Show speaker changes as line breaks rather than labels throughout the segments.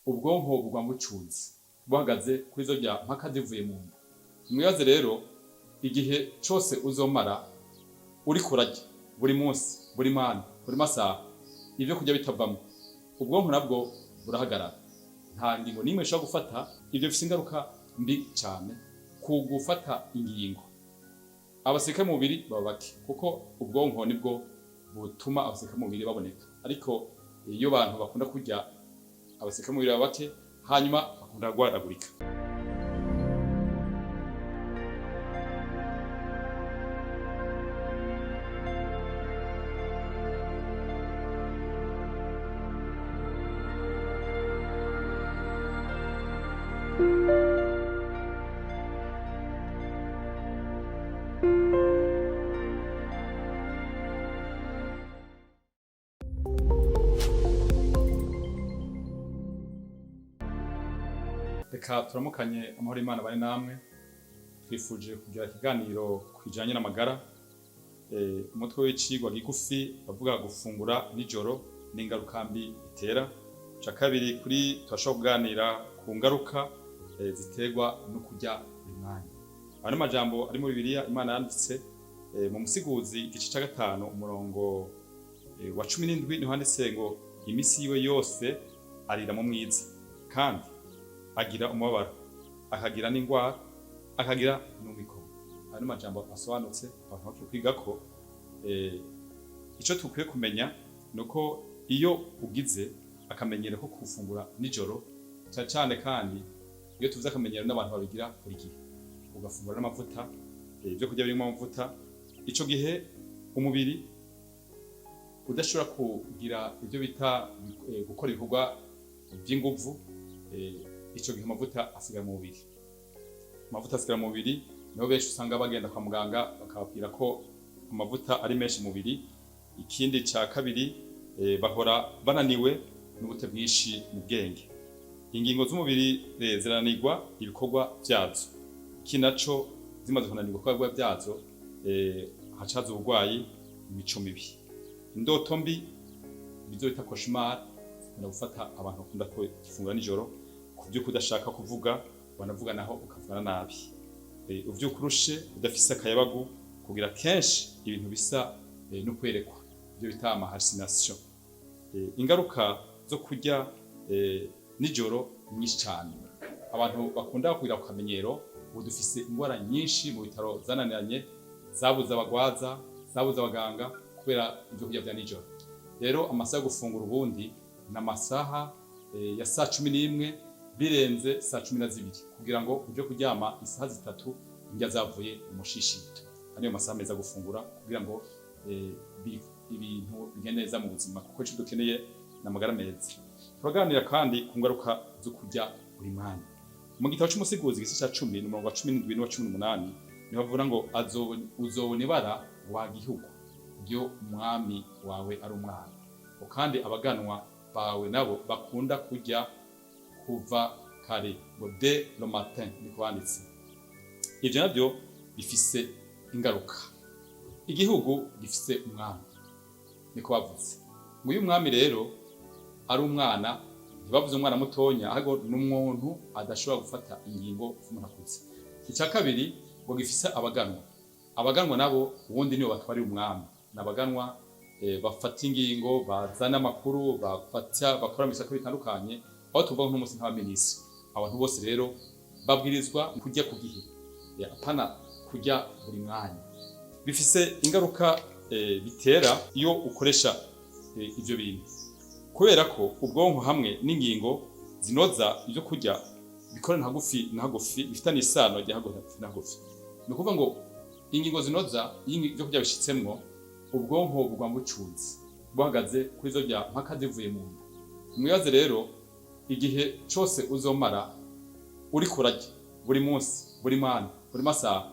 ubwonko bugwa bucunze buhagaze kuri zo rya mpaka zivuye mu nda. Mwibaze rero igihe cyose uzomara uri kurajya buri munsi, buri mana, buri masaha ibyo kurya bitavamo, ubwonko nabwo burahagarara. Nta ngingo n'imwe ishobora gufata. Ibyo bifite ingaruka mbi cyane ku gufata ingingo. Abasirikare mu mubiri baba bake kuko ubwonko nibwo butuma abasirikare mu mubiri baboneka. Ariko iyo abantu bakunda kurya, abasirikare mu mubiri baba bake, hanyuma bakunda guharagurika. Reka turamukanye amahoro y'Imana bari namwe. Twifuje kugira ikiganiro kwijanye n'amagara. Umutwe w'icigwa gigufi bavuga gufungura nijoro n'ingaruka mbi bitera. Ca kabiri kuri turashobora kuganira ku ngaruka ziterwa no kurya buri mwanya. Ano majambo ari mu Bibiliya Imana yanditse mu Musiguzi igice ca 5 umurongo wa 17 niho handitse ngo imisi yiwe yose arira mu mwiza kandi agira umubabaro, akagira n'ingwara, akagira n'umwikomo. Ano majambo asobanutse abantu bakwiye kwiga ko ico tukwiye kumenya nuko iyo ugize akamenyero ko kufungura nijoro cyane kandi iyo tuvuze akamenyero n'abantu babigira buri gihe, ugafungura n'amavuta, ibyo kurya birimo amavuta, ico gihe umubiri udashobora kugira ibyo bita gukora ibikorwa by'inguvu. Ico gihe amavuta asigara mu mubiri. Amavuta asigara mu mubiri niho benshi usanga bagenda kwa muganga bakababwira ko amavuta ari menshi mu mubiri. Ikindi ca kabiri bahora bananiwe n'ubute bwinshi mu bwenge. Ingingo z'umubiri zirananirwa ibikorwa vyazo. Kinaco zimaze kunanirwa ibikorwa vyazo hacaza uburwayi, imico mibi, indoto mbi, bizo bita cauchemar zikunda gufata abantu bakunda gufungura nijoro. Kubyo kudashaka kuvuga banavuga naho ukavugana nabi, uvyukurushe udafise akayabagu, kugira kenshi ibintu bisa no kwerekwa, ibyo bita ama hallucination. Ingaruka zo kurya nijoro nyinshi cyane. Abantu bakunda kugira ku kamenyero ubu dufise ingwara nyinshi mu bitaro zananiranye, zabuze abagwaza, zabuze abaganga kubera ibyo kurya bya nijoro. Rero amasaha yo gufungura ubundi n'amasaha ya saa 11 birenze saa 12 kugira ngo uje kuryama isaha 3 indya zavuye mu mushishito. Haniyo masaha meza gufungura kugira ngo ibintu bigende neza mu buzima, kuko cyo dukeneye n'amagara meza. Turaganira kandi ku ngaruka zo kurya buri mwanya. Mu gitabo cy'Umusiguzi igice ca 10 n'umurongo wa 17 n'uwa 18 niho bavuga ngo uzobona ibara wa gihugu ryo umwami wawe ari umwana, kandi abaganwa bawe nabo bakunda kurya kuva kare, ngo dès le matin niko banditse. Ivyo navyo bifise ingaruka. Igihugu gifise umwami niko bavuze. Ngo uyu mwami rero ari umwana, ntibavuze umwana mutonya, ahubwo n'umuntu adashobora gufata ingingo z'umuntu akuze. Icya kabiri ngo gifise abaganwa. Abaganwa nabo ubundi nibo bakaba ari umwami. Nabaganwa bafata ingingo, bazana amakuru, bakora misako bitandukanye, aho tuvuga nk'umunsi nk'abaminisitiri. Abantu bose rero babwirizwa kurya ku gihe, apana kurya buri mwanya. Bifise ingaruka bitera iyo ukoresha ivyo bintu, kubera ko ubwonko hamwe n'ingingo zinoza ibyo kurya bikora ntagufi bifitanye isano rya hagufi na hagufi. Ni ukuvuga ngo ingingo zinoza ibyo kurya bishitsemwo, ubwonko bugwa bucunze buhagaze kuri zo rya mpaka zivuye mu nda. Mwibaze rero igihe cyose uzomara uri kurajya buri munsi, buri mana, buri masaha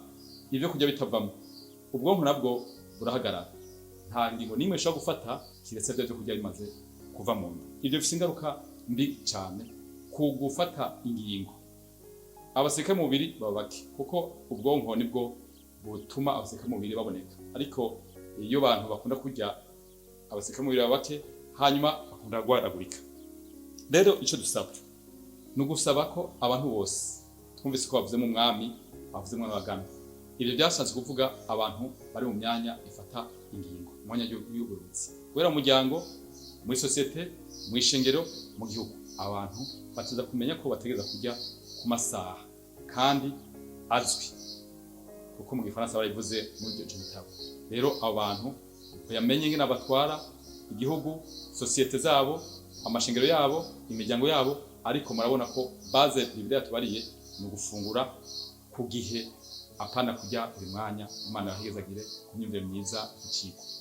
ibyo kurya bitavamo, ubwonko nabwo burahagarara. Nta ngingo n'imwe ishobora gufata kiretse byo kurya bimaze kuva mu nda. Ibyo bifite ingaruka mbi cyane ku gufata ingingo. Abasirikare mu mubiri baba bake kuko ubwonko nibwo butuma abasirikare mu mubiri baboneka. Ariko iyo abantu bakunda kurya, abasirikare mu mubiri baba bake, hanyuma bakunda guharagurika. Rero icyo dusaba nugusaba ko abantu bose twumvise ko bavuzemo umwami bavuzemo n'abagana ibyo byasanzwe kuvuga abantu bari mu myanya ifata ingingo mu mwanya y'ubuyobozi guhera mu muryango muri societe mu ishengero mu gihugu abantu bateza kumenya ko bategeza kujya ku masaha kandi azwi kuko mu gifaransa barabivuze muri ibyo bitabo rero abantu bayamenye ingene abatwara igihugu societe zabo amashengero yabo imiryango yabo ariko murabona ko base Bibiliya yatubariye ni gufungura ku gihe apana kujya buri mwanya Imana yahezagire ku myumvire myiza y'iciko